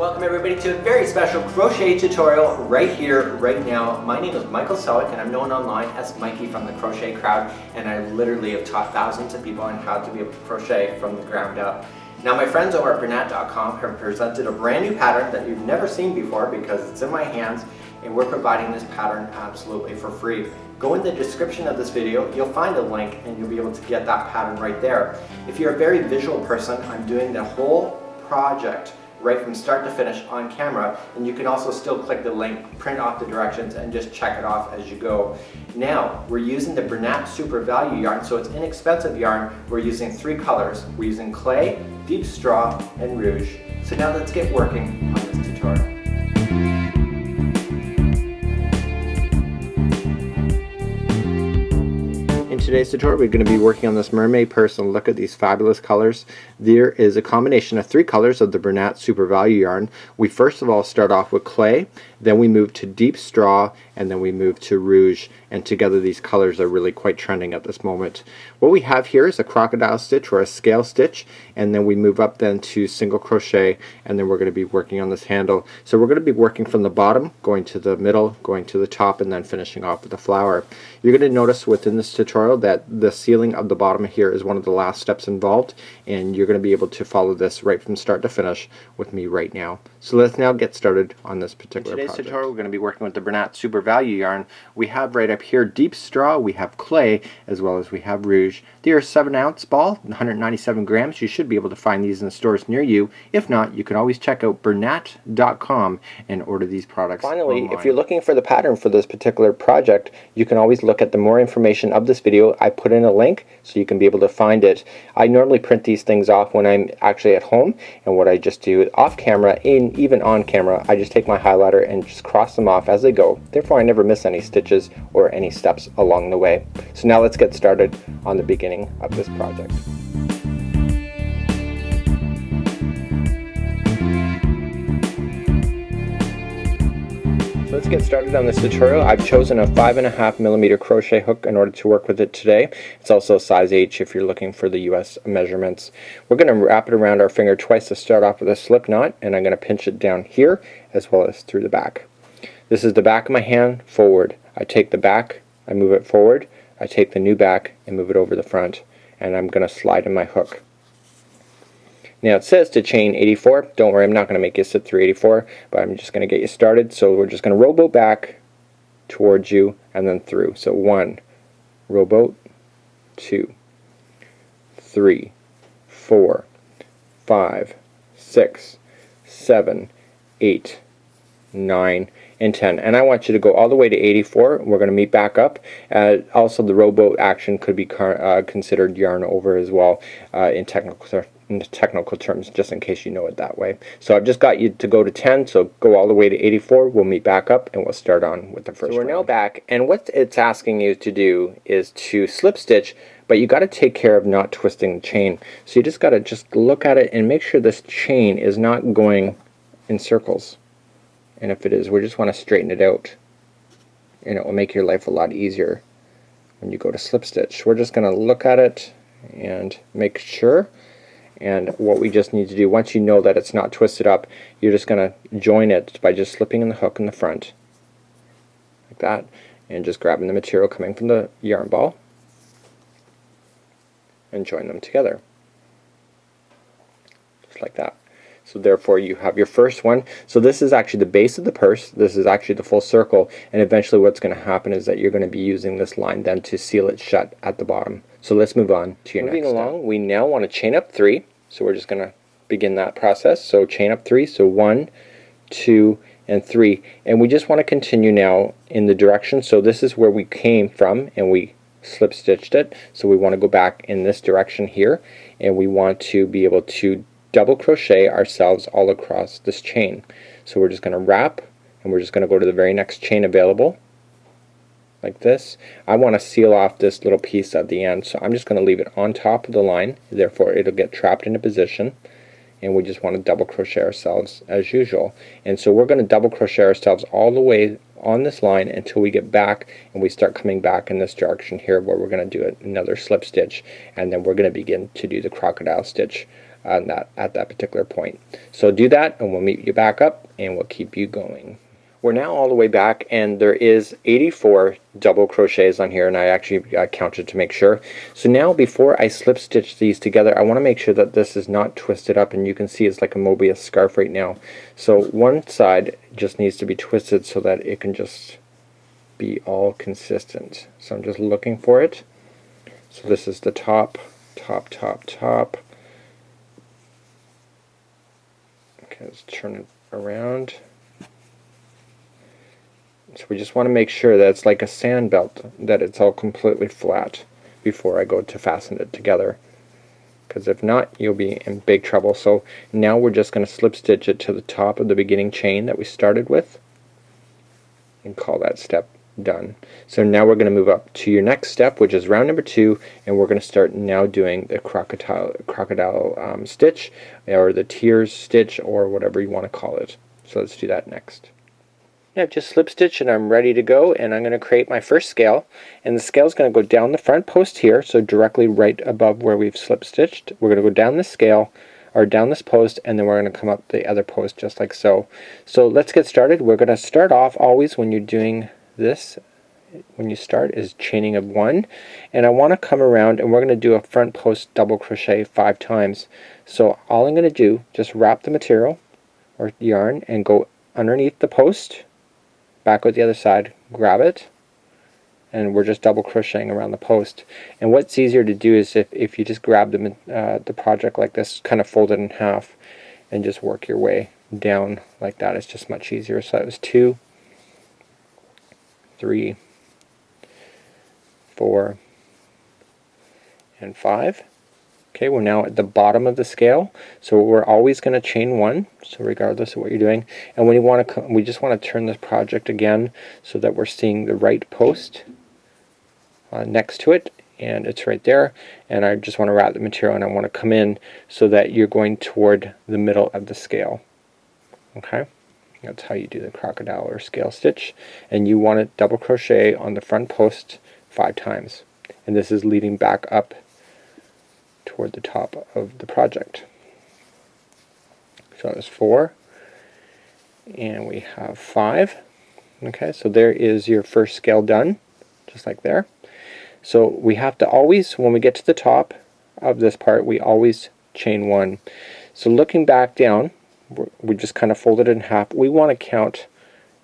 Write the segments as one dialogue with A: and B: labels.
A: Welcome everybody to a very special crochet tutorial right here, right now. My name is Michael Selleck and I'm known online as Mikey from the Crochet Crowd, and I literally have taught thousands of people on how to be able to crochet from the ground up. Now my friends over at Bernat.com have presented a brand new pattern that you've never seen before because it's in my hands, and we're providing this pattern absolutely for free. Go in the description of this video, you'll find a link and you'll be able to get that pattern right there. If you're a very visual person, I'm doing the whole project right from start to finish on camera, and you can also still click the link, print off the directions, and just check it off as you go. Now, we're using the Bernat Super Value yarn, so it's inexpensive yarn. We're using 3 colors. We're using clay, deep straw, and rouge. So now let's get working on this tutorial. In today's tutorial, we're going to be working on this mermaid purse, and look at these fabulous colors. There is a combination of 3 colors of the Bernat Super Value yarn. We first of all start off with clay, then we move to deep straw, and then we move to rouge, and together these colors are really quite trending at this moment. What we have here is a crocodile stitch or a scale stitch, and then we move up then to single crochet, and then we're going to be working on this handle. So we're going to be working from the bottom, going to the middle, going to the top, and then finishing off with a flower. You're going to notice within this tutorial that the sealing of the bottom here is one of the last steps involved, and you're going to be able to follow this right from start to finish with me right now. So let's now get started on this particular project. In today's tutorial, we're going to be working with the Bernat Super Value yarn. We have right up here deep straw, we have clay, as well as we have rouge. They are 7-ounce ball, 197 grams. You should be able to find these in the stores near you. If not, you can always check out Bernat.com and order these products. Finally, online. If you're looking for the pattern for this particular project, you can always look at the more information of this video. I put in a link so you can be able to find it. I normally print these things off when I'm actually at home, and what I just do off camera and even on camera, I just take my highlighter and just cross them off as they go. Therefore, I never miss any stitches or any steps along the way. So now let's get started on the beginning of this project. Let's get started on this tutorial. I've chosen a 5.5mm crochet hook in order to work with it today. It's also a size H if you're looking for the US measurements. We're going to wrap it around our finger twice to start off with a slip knot, and I'm going to pinch it down here as well as through the back. This is the back of my hand forward. I take the back, I move it forward, I take the new back and move it over the front, and I'm going to slide in my hook. Now it says to chain 84. Don't worry, I'm not going to make you sit through 84, but I'm just going to get you started. So we're just going to rowboat back towards you and then through. So 1, rowboat, 2, 3, 4, 5, 6, 7, 8, 9, and 10. And I want you to go all the way to 84. We're going to meet back up. Also, the rowboat action could be considered yarn over as well in technical terms, just in case you know it that way. So I've just got you to go to 10, so go all the way to 84. We'll meet back up and we'll start on with the first. So we're now back, and what it's asking you to do is to slip stitch, but you got to take care of not twisting the chain. So you just got to just look at it and make sure this chain is not going in circles. And if it is, we just want to straighten it out, and it will make your life a lot easier when you go to slip stitch. We're just going to look at it and make sure. And what we just need to do, once you know that it's not twisted up, you're just going to join it by just slipping in the hook in the front like that, and just grabbing the material coming from the yarn ball and join them together just like that. So therefore you have your first one. So this is actually the base of the purse. This is actually the full circle, and eventually what's going to happen is that you're going to be using this line then to seal it shut at the bottom. So let's move on to your next step. Moving along, we now want to chain up 3. So we're just going to begin that process. So chain up 3. So 1, 2, and 3. And we just want to continue now in the direction. So this is where we came from, and we slip stitched it. So we want to go back in this direction here, and we want to be able to double crochet ourselves all across this chain. So we're just going to wrap, and we're just going to go to the very next chain available like this. I want to seal off this little piece at the end, so I'm just going to leave it on top of the line, therefore it'll get trapped into position, and we just want to double crochet ourselves as usual. And so we're going to double crochet ourselves all the way on this line until we get back and we start coming back in this direction here, where we're going to do another slip stitch, and then we're going to begin to do the crocodile stitch on that at that particular point. So do that and we'll meet you back up and we'll keep you going. We're now all the way back, and there is 84 double crochets on here, and I actually counted to make sure. So now before I slip stitch these together, I want to make sure that this is not twisted up, and you can see it's like a Mobius scarf right now. So one side just needs to be twisted so that it can just be all consistent. So I'm just looking for it. So this is the top, top, top, top. Okay, let's turn it around. So we just want to make sure that it's like a sand belt, that it's all completely flat before I go to fasten it together, because if not you'll be in big trouble. So now we're just going to slip stitch it to the top of the beginning chain that we started with and call that step done. So now we're going to move up to your next step, which is round number 2, and we're going to start now doing the crocodile stitch, or the tears stitch, or whatever you want to call it. So let's do that next. I've just slip stitched and I'm ready to go, and I'm going to create my first scale, and the scale is going to go down the front post here, so directly right above where we've slip stitched. We're going to go down this scale, or down this post, and then we're going to come up the other post just like so. So let's get started. We're going to start off always when you're doing this, when you start, is chaining of 1, and I want to come around and we're going to do a front post double crochet 5 times. So all I'm going to do, just wrap the material or yarn and go underneath the post, back with the other side, grab it, and we're just double crocheting around the post. And what's easier to do is if you just grab the project like this, kind of fold it in half and just work your way down like that. It's just much easier. So that was 2, 3, 4, and 5. Okay, we're now at the bottom of the scale, so we're always going to chain 1, so regardless of what you're doing. And when you want to, we just want to turn this project again so that we're seeing the right post next to it, and it's right there. And I just want to wrap the material, and I want to come in so that you're going toward the middle of the scale. Okay, that's how you do the crocodile or scale stitch, and you want to double crochet on the front post 5 times, and this is leading back up toward the top of the project. So that was 4, and we have 5. Okay, so there is your first scale done, just like there. So we have to always, when we get to the top of this part, we always chain 1. So looking back down, we just kind of fold it in half. We want to count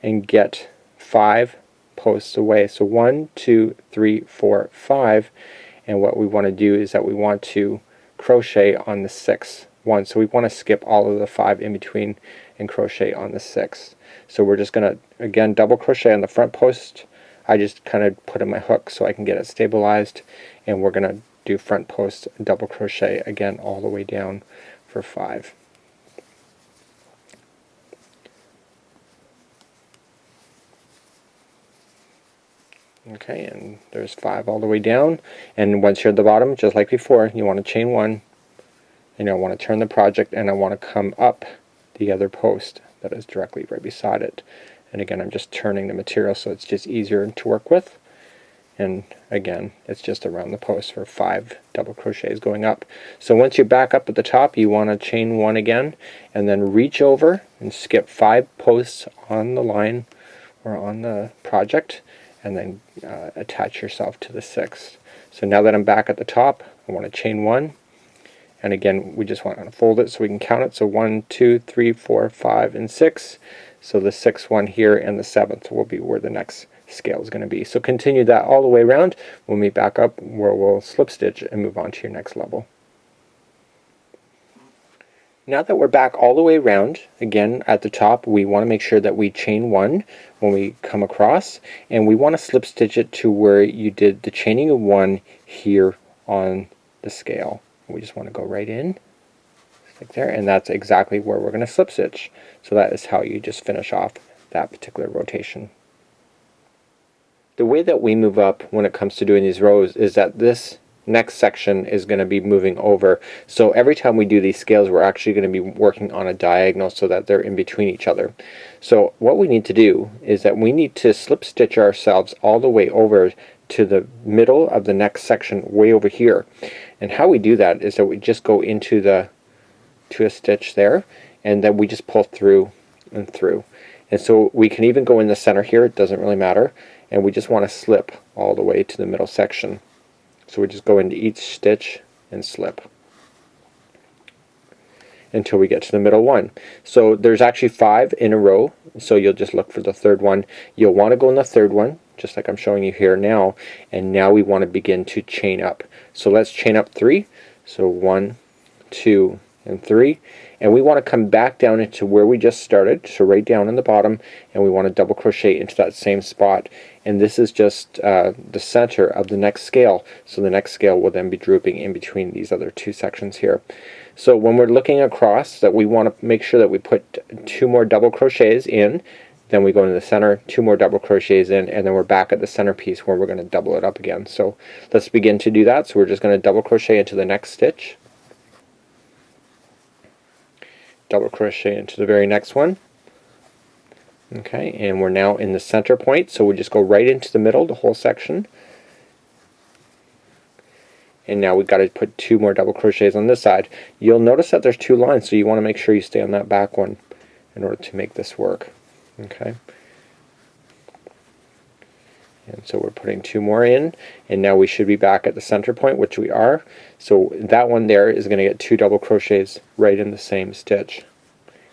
A: and get 5 posts away. So 1, 2, 3, 4, 5. And what we want to do is that we want to crochet on the 6th one. So we want to skip all of the 5 in between and crochet on the 6th. So we're just going to, again, double crochet on the front post. I just kind of put in my hook so I can get it stabilized, and we're going to do front post double crochet again all the way down for 5. Okay, and there's 5 all the way down, and once you're at the bottom, just like before, you want to chain 1, and I want to turn the project, and I want to come up the other post that is directly right beside it. And again, I'm just turning the material so it's just easier to work with, and again, it's just around the post for 5 double crochets going up. So once you're back up at the top, you want to chain 1 again, and then reach over and skip 5 posts on the line or on the project, and then attach yourself to the 6th. So now that I'm back at the top, I want to chain 1, and again we just want to fold it so we can count it. So 1, 2, 3, 4, 5, and 6. So the 6th one here and the 7th will be where the next scale is going to be. So continue that all the way around. We'll meet back up where we'll slip stitch and move on to your next level. Now that we're back all the way around, again at the top, we want to make sure that we chain 1 when we come across, and we want to slip stitch it to where you did the chaining of 1 here on the scale. We just want to go right in like there, and that's exactly where we're going to slip stitch. So that is how you just finish off that particular rotation. The way that we move up when it comes to doing these rows is that this next section is going to be moving over. So every time we do these scales, we're actually going to be working on a diagonal so that they're in between each other. So what we need to do is that we need to slip stitch ourselves all the way over to the middle of the next section way over here. And how we do that is that we just go into the to a stitch there, and then we just pull through and through. And so we can even go in the center here, it doesn't really matter, and we just want to slip all the way to the middle section. So we just go into each stitch and slip until we get to the middle one. So there's actually 5 in a row, so you'll just look for the third one. You'll want to go in the third one, just like I'm showing you here now, and now we want to begin to chain up. So let's chain up 3. So 1, 2, and 3, and we want to come back down into where we just started, so right down in the bottom, and we want to double crochet into that same spot. And this is just the center of the next scale, so the next scale will then be drooping in between these other 2 sections here. So when we're looking across, that we want to make sure that we put 2 more double crochets in, then we go into the center, 2 more double crochets in, and then we're back at the center piece where we're going to double it up again. So let's begin to do that. So we're just going to double crochet into the next stitch, double crochet into the very next one. Okay, and we're now in the center point, so we just go right into the middle, the whole section. And now we've got to put 2 more double crochets on this side. You'll notice that there's 2 lines, so you want to make sure you stay on that back one in order to make this work. Okay. And so we're putting 2 more in, and now we should be back at the center point, which we are. So that one there is going to get 2 double crochets right in the same stitch.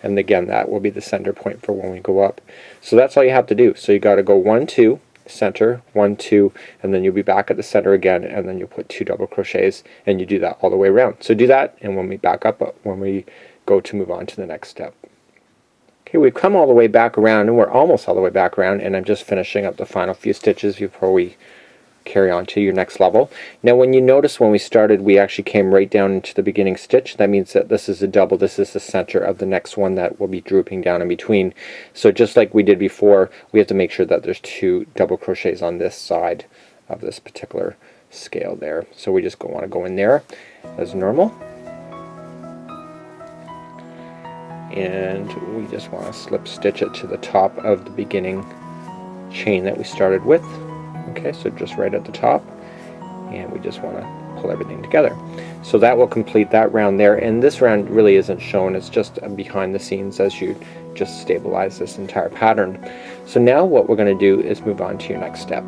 A: And again, that will be the center point for when we go up. So that's all you have to do. So you got to go 1, 2, center, 1, 2, and then you'll be back at the center again, and then you'll put 2 double crochets, and you do that all the way around. So do that, and when we back up, when we go to move on to the next step. Okay, we've come all the way back around, and we're almost all the way back around, and I'm just finishing up the final few stitches before we carry on to your next level. Now when you notice when we started, we actually came right down into the beginning stitch. That means that this is a double, this is the center of the next one that will be drooping down in between. So just like we did before, we have to make sure that there's 2 double crochets on this side of this particular scale there. So we just want to go in there as normal, and we just want to slip stitch it to the top of the beginning chain that we started with. Okay, so just right at the top, and we just want to pull everything together. So that will complete that round there, and this round really isn't shown, it's just behind the scenes as you just stabilize this entire pattern. So now what we're going to do is move on to your next step.